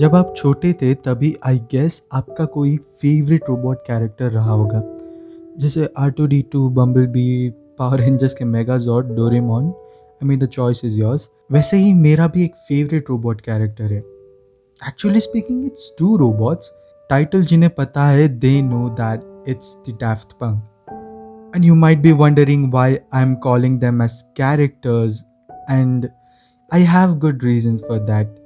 जब आप छोटे थे तभी आई गेस आपका कोई फेवरेट रोबोट कैरेक्टर रहा होगा, जैसे R2D2, बम्बल बी, पावर रेंजर्स के Megazord, Doraemon. I mean the choice is yours. वैसे ही मेरा भी एक फेवरेट रोबोट कैरेक्टर है। Actually speaking it's two robots. Title जिन्हें पता है they know that it's the Daft Punk. And you might be wondering why I'm calling them as characters, and I have good reasons for that.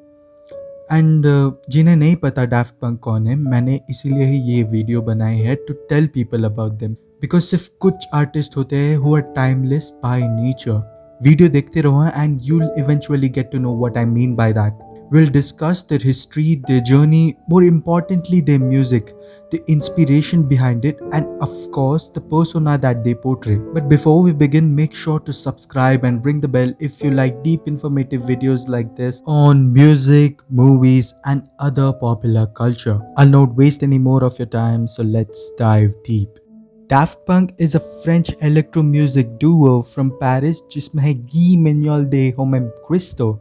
And जिन्हें नहीं पता डैफ्ट पंक कौन है, मैंने इसीलिए ही ये वीडियो बनाई है to tell people about them, because सिर्फ कुछ आर्टिस्ट होते हैं who are timeless by nature. Video देखते रहो and you will eventually get to know what I mean by that. We'll discuss their history, their journey, more importantly, their music, the inspiration behind it, and of course, the persona that they portray. But before we begin, make sure to subscribe and ring the bell if you like deep, informative videos like this on music, movies, and other popular culture. I'll not waste any more of your time, so let's dive deep. Daft Punk is a French electro music duo from Paris जिसमें है Guy Manuel de Homem Christo,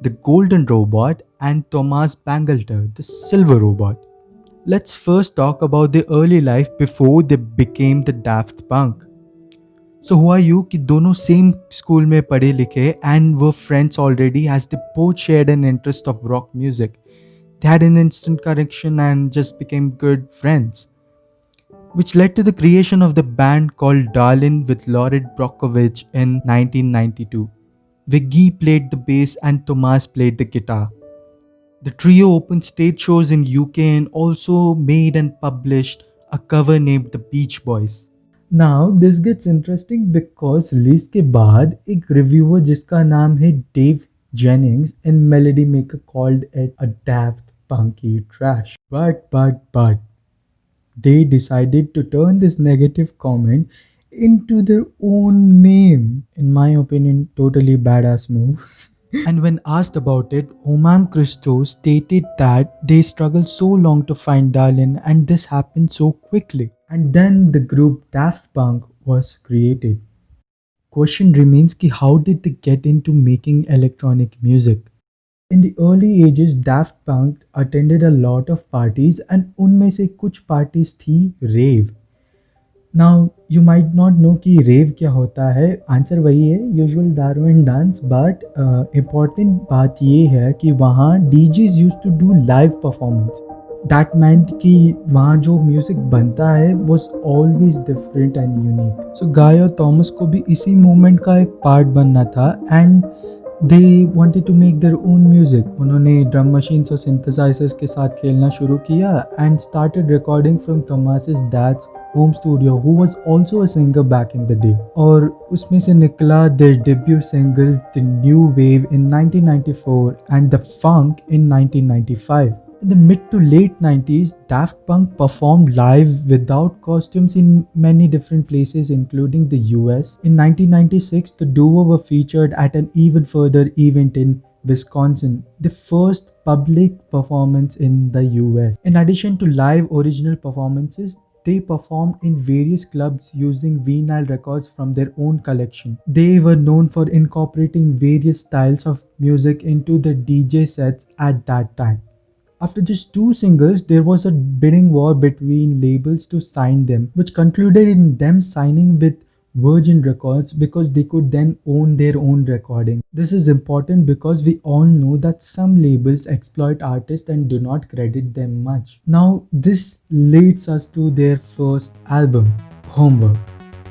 the Golden Robot, and Thomas Bangalter, the Silver Robot. Let's first talk about their early life before they became the Daft Punk. So who are you कि दोनों same school में पढ़े लिखे and were friends already as they both shared an interest of rock music. They had an instant connection and just became good friends, which led to the creation of the band called Darlin with Lauren Brockovich in 1992. Where Guy played the bass and Thomas played the guitar. The trio opened stage shows in UK and also made and published a cover named The Beach Boys. Now this gets interesting because release के बाद एक reviewer जिसका नाम है Dave Jennings in Melody Maker called it a daft punky trash. But they decided to turn this negative comment into their own name. In my opinion, totally badass move. And when asked about it, Homam Christo stated that they struggled so long to find Darlin and this happened so quickly. And then the group Daft Punk was created. Question remains ki how did they get into making electronic music? In the early ages, Daft Punk attended a lot of parties and उनमें से कुछ parties थी rave. Now you might not know कि rave क्या होता है. Answer वही है usual Darwin dance, but important बात ये है कि वहाँ DJs used to do live performance. That meant कि वहाँ जो म्यूजिक बनता है was always different and unique. So गाय और थॉमस को भी इसी मूवमेंट का एक पार्ट बनना था and they wanted to make their own music. उन्होंने ड्रम मशीन्स और सिंथेसाइजर्स के साथ खेलना शुरू किया and started recording from Thomas's dad's home studio, who was also a singer back in the day. और उसमें से निकला their debut single The New Wave in 1994 and The Funk in 1995. In the mid to late 90s, Daft Punk performed live without costumes in many different places, including the US. In 1996, the duo were featured at an even further event in Wisconsin, the first public performance in the US. In addition to live original performances, they performed in various clubs using vinyl records from their own collection. They were known for incorporating various styles of music into the DJ sets at that time. After just two singles, there was a bidding war between labels to sign them, which concluded in them signing with Virgin Records because they could then own their own recording. This is important because we all know that some labels exploit artists and do not credit them much. Now, this leads us to their first album, Homework.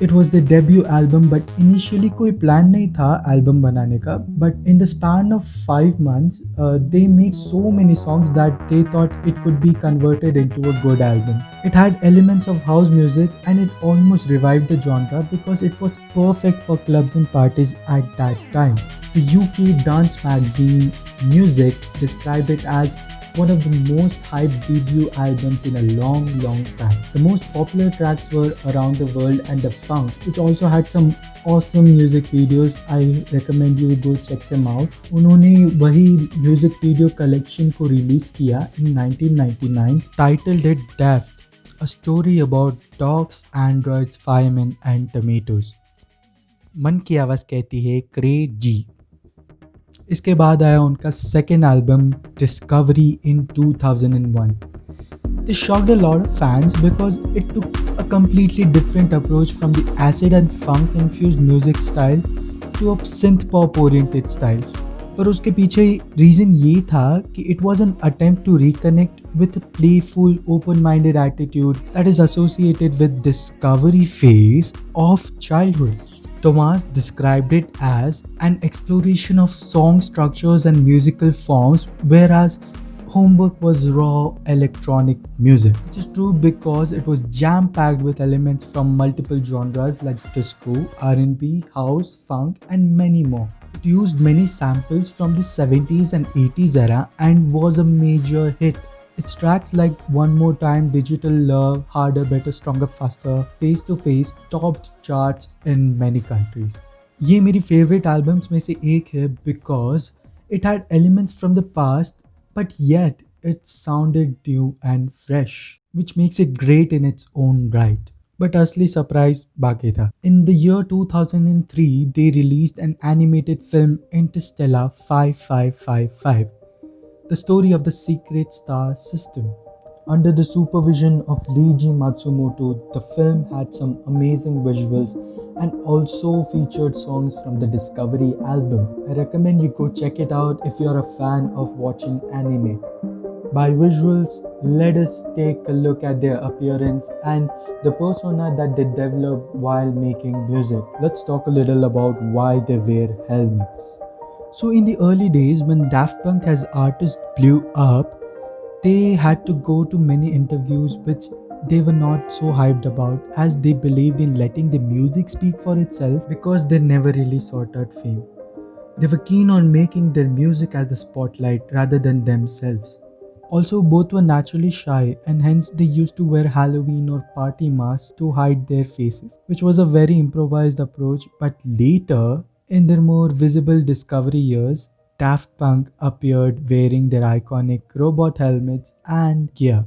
It was their debut album, but initially कोई plan नहीं था album बनाने का. But in the span of 5 months, they made so many songs that they thought it could be converted into a good album. It had elements of house music and it almost revived the genre because it was perfect for clubs and parties at that time. The UK dance magazine Music described it as one of the most hyped debut albums in a long time. The most popular tracks were Around the World and The Funk, which also had some awesome music videos. I recommend you go check them out. उन्होंने वही music video collection को release किया in 1999, titled it Daft, a story about dogs, androids, firemen and tomatoes. मन की आवाज़ कहती है crazy. इसके बाद आया उनका second album discovery in 2001. This shocked a lot of fans because it took a completely different approach from the acid and funk infused music style to a synth pop oriented style. पर उसके पीछे reason ये था कि it was an attempt to reconnect with a playful, open-minded attitude that is associated with discovery phase of childhood. Thomas described it as an exploration of song structures and musical forms, whereas Homework was raw electronic music, which is true because it was jam-packed with elements from multiple genres like disco, R&B, house, funk, and many more. It used many samples from the 70s and 80s era and was a major hit. Its tracks like One More Time, Digital Love, Harder, Better, Stronger, Faster, Face to Face topped charts in many countries. ये मेरी favorite albums में से एक है because it had elements from the past but yet it sounded new and fresh, which makes it great in its own right. But asli surprise बाकी था. In the year 2003, they released an animated film Interstellar 5555, the story of the secret star system. Under the supervision of Leiji Matsumoto, the film had some amazing visuals and also featured songs from the Discovery album. I recommend you go check it out if you're a fan of watching anime. By visuals, let us take a look at their appearance and the persona that they developed while making music. Let's talk a little about why they wear helmets. So in the early days when Daft Punk as artists blew up, they had to go to many interviews which they were not so hyped about as they believed in letting the music speak for itself because they never really sought out fame. They were keen on making their music as the spotlight rather than themselves. Also, both were naturally shy and hence they used to wear Halloween or party masks to hide their faces, which was a very improvised approach. But later, in their more visible discovery years, Daft Punk appeared wearing their iconic robot helmets and gear.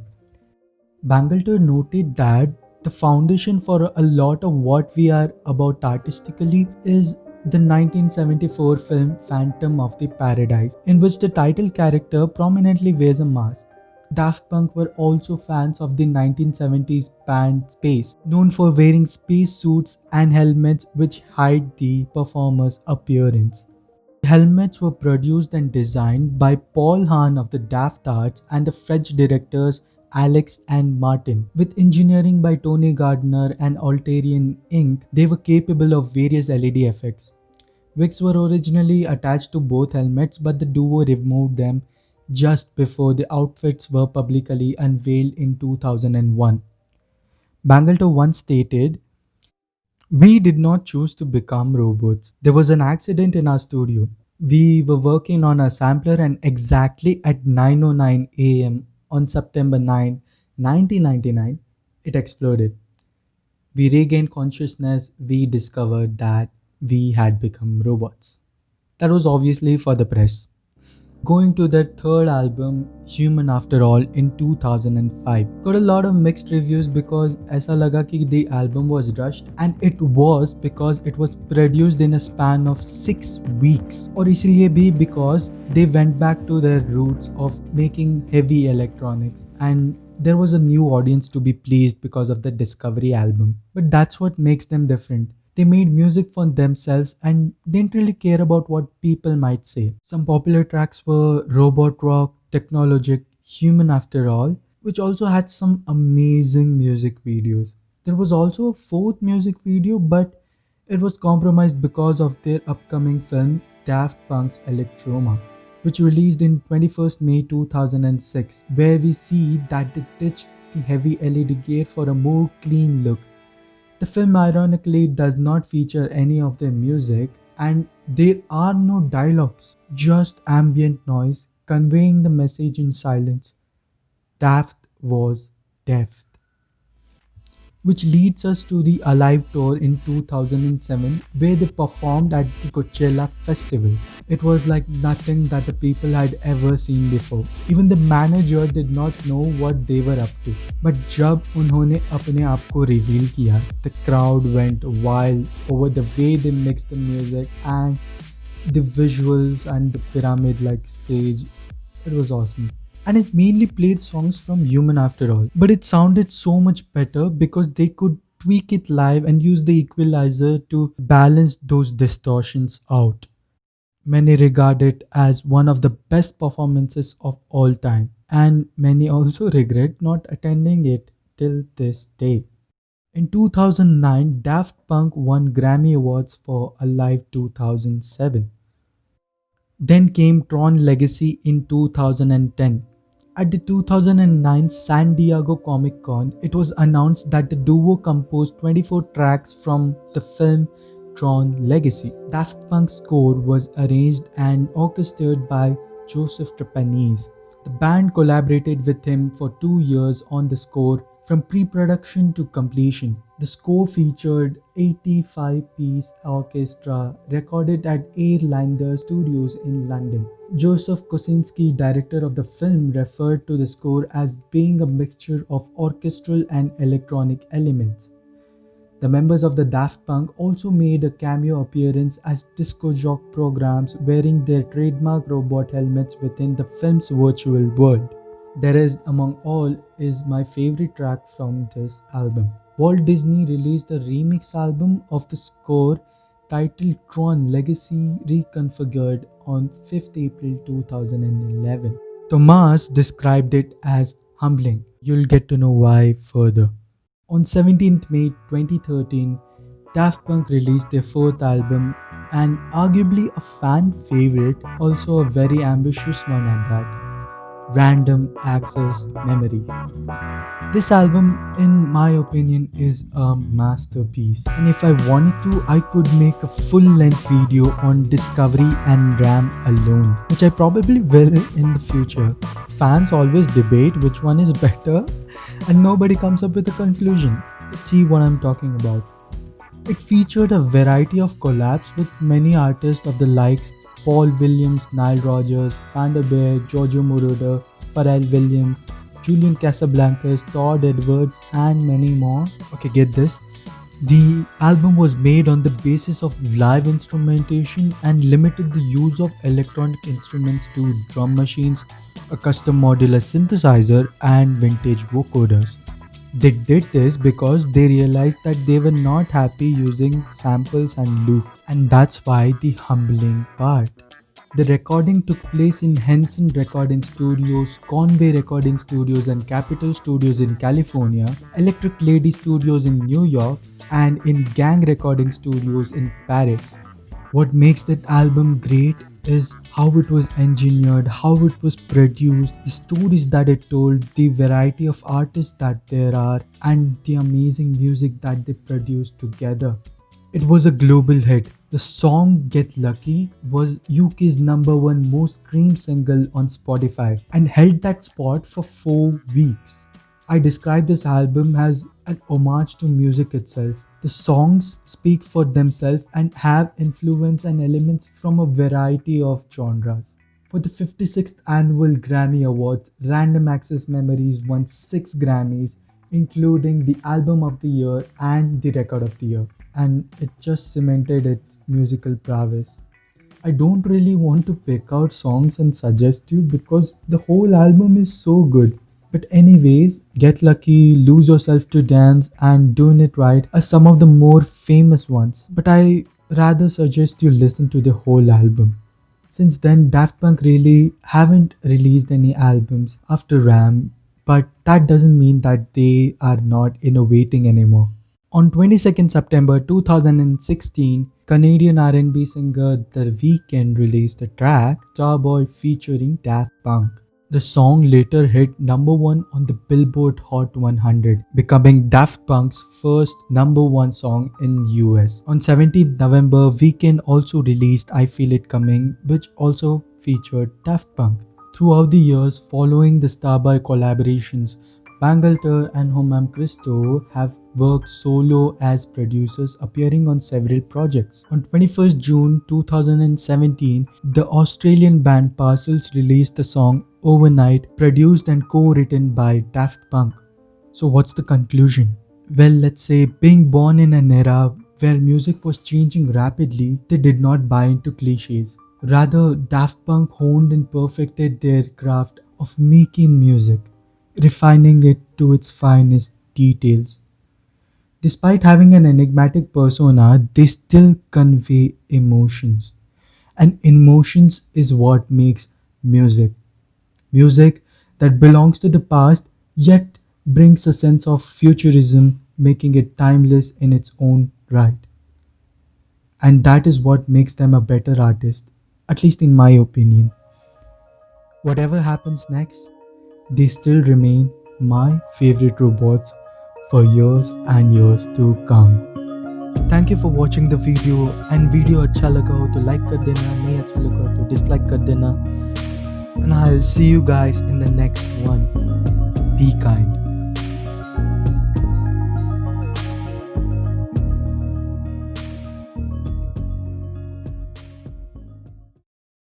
Bangalter noted that the foundation for a lot of what we are about artistically is the 1974 film Phantom of the Paradise, in which the title character prominently wears a mask. Daft Punk were also fans of the 1970s band Space, known for wearing space suits and helmets which hide the performer's appearance. The helmets were produced and designed by Paul Hahn of the Daft Arts and the French directors Alex and Martin. With engineering by Tony Gardner and Alterian Inc., they were capable of various LED effects. Wigs were originally attached to both helmets, but the duo removed them just before the outfits were publicly unveiled in 2001. Bangalter once stated, "We did not choose to become robots. There was an accident in our studio. We were working on a sampler and exactly at 9:09 a.m. on September 9, 1999, it exploded. We regained consciousness. We discovered that we had become robots." That was obviously for the press. Going to their third album, Human After All, in 2005. Got a lot of mixed reviews because ऐसा लगा कि the album was rushed, and it was because it was produced in a span of 6 weeks. और इसीलिए भी because they went back to their roots of making heavy electronics, and there was a new audience to be pleased because of the Discovery album. But that's what makes them different. They made music for themselves and didn't really care about what people might say. Some popular tracks were Robot Rock, Technologic, Human After All, which also had some amazing music videos. There was also a fourth music video, but it was compromised because of their upcoming film Daft Punk's Electroma, which released in 21st May 2006, where we see that they ditched the heavy LED gear for a more clean look. The film ironically does not feature any of their music, and there are no dialogues, just ambient noise conveying the message in silence. Daft was deaf. Which leads us to the Alive tour in 2007, where they performed at the Coachella Festival. It was like nothing that the people had ever seen before. Even the manager did not know what they were up to. But जब उन्होंने अपने आप को reveal किया, the crowd went wild over the way they mixed the music, and The visuals and the pyramid like stage, it was awesome. And it mainly played songs from Human after all. But it sounded so much better because they could tweak it live and use the equalizer to balance those distortions out. Many regard it as one of the best performances of all time, and many also regret not attending it till this day. In 2009, Daft Punk won Grammy Awards for Alive 2007. Then came Tron Legacy in 2010. At the 2009 San Diego Comic Con, it was announced that the duo composed 24 tracks from the film Tron Legacy. Daft Punk's score was arranged and orchestrated by Joseph Trapanese. The band collaborated with him for 2 years on the score from pre-production to completion. The score featured 85-piece orchestra recorded at Airlander Studios in London. Joseph Kosinski, director of the film, referred to the score as being a mixture of orchestral and electronic elements. The members of the Daft Punk also made a cameo appearance as disco jock programs wearing their trademark robot helmets within the film's virtual world. There is Among All is my favorite track from this album. Walt Disney released a remix album of the score titled Tron Legacy Reconfigured on 5th April 2011. Thomas described it as humbling. You'll get to know why further. On 17th May 2013, Daft Punk released their fourth album and arguably a fan favorite, also a very ambitious one at that, Random Access Memories. This album, in my opinion, is a masterpiece. And if I wanted to, I could make a full length video on Discovery and Ram alone, which I probably will in the future. Fans always debate which one is better, and nobody comes up with a conclusion. Let's see what I'm talking about. It featured a variety of collabs with many artists of the likes Paul Williams, Nile Rodgers, Panda Bear, Giorgio Moroder, Pharrell Williams, Julian Casablancas, Todd Edwards, and many more. Okay, get this. The album was made on the basis of live instrumentation and limited the use of electronic instruments to drum machines, a custom modular synthesizer, and vintage vocoders. They did this because they realized that they were not happy using samples and loops, and that's why the humbling part. The recording took place in Henson Recording Studios, Conway Recording Studios, and Capitol Studios in California, Electric Lady Studios in New York, and in Gang Recording Studios in Paris. What makes that album great is how it was engineered, how it was produced, the stories that it told, the variety of artists that there are, and the amazing music that they produced together. It was a global hit. The song Get Lucky was UK's number one most streamed single on Spotify and held that spot for 4 weeks. I describe this album as an homage to music itself. The songs speak for themselves and have influence and elements from a variety of genres. For the 56th annual Grammy Awards, Random Access Memories won 6 Grammys, including the Album of the Year and the Record of the Year, and it just cemented its musical prowess. I don't really want to pick out songs and suggest you because the whole album is so good. But anyways, Get Lucky, Lose Yourself to Dance, and Doing It Right are some of the more famous ones. But I rather suggest you listen to the whole album. Since then, Daft Punk really haven't released any albums after Ram, but that doesn't mean that they are not innovating anymore. On 22nd September 2016, Canadian R&B singer The Weeknd released the track Starboy featuring Daft Punk. The song later hit number 1 on the Billboard Hot 100, becoming Daft Punk's first number 1 song in US. On 17th November, Weeknd also released I Feel It Coming, which also featured Daft Punk. Throughout the years following the Starboy collaborations, Bangalter and Homam Christo have worked solo as producers, appearing on several projects. On 21st June 2017, the Australian band Parcels released the song Overnight, produced and co-written by Daft Punk. So what's the conclusion? Well, let's say being born in an era where music was changing rapidly, they did not buy into cliches. Rather, Daft Punk honed and perfected their craft of making music, refining it to its finest details. Despite having an enigmatic persona, they still convey emotions. And emotions is what makes music. Music that belongs to the past yet brings a sense of futurism, making it timeless in its own right. And that is what makes them a better artist, at least in my opinion. Whatever happens next, they still remain my favorite robots for years and years to come. Thank you for watching the video and video अच्छा लगा हो तो like कर देना नहीं अच्छा लगा हो तो dislike कर देना and I'll see you guys in the next one. Be kind.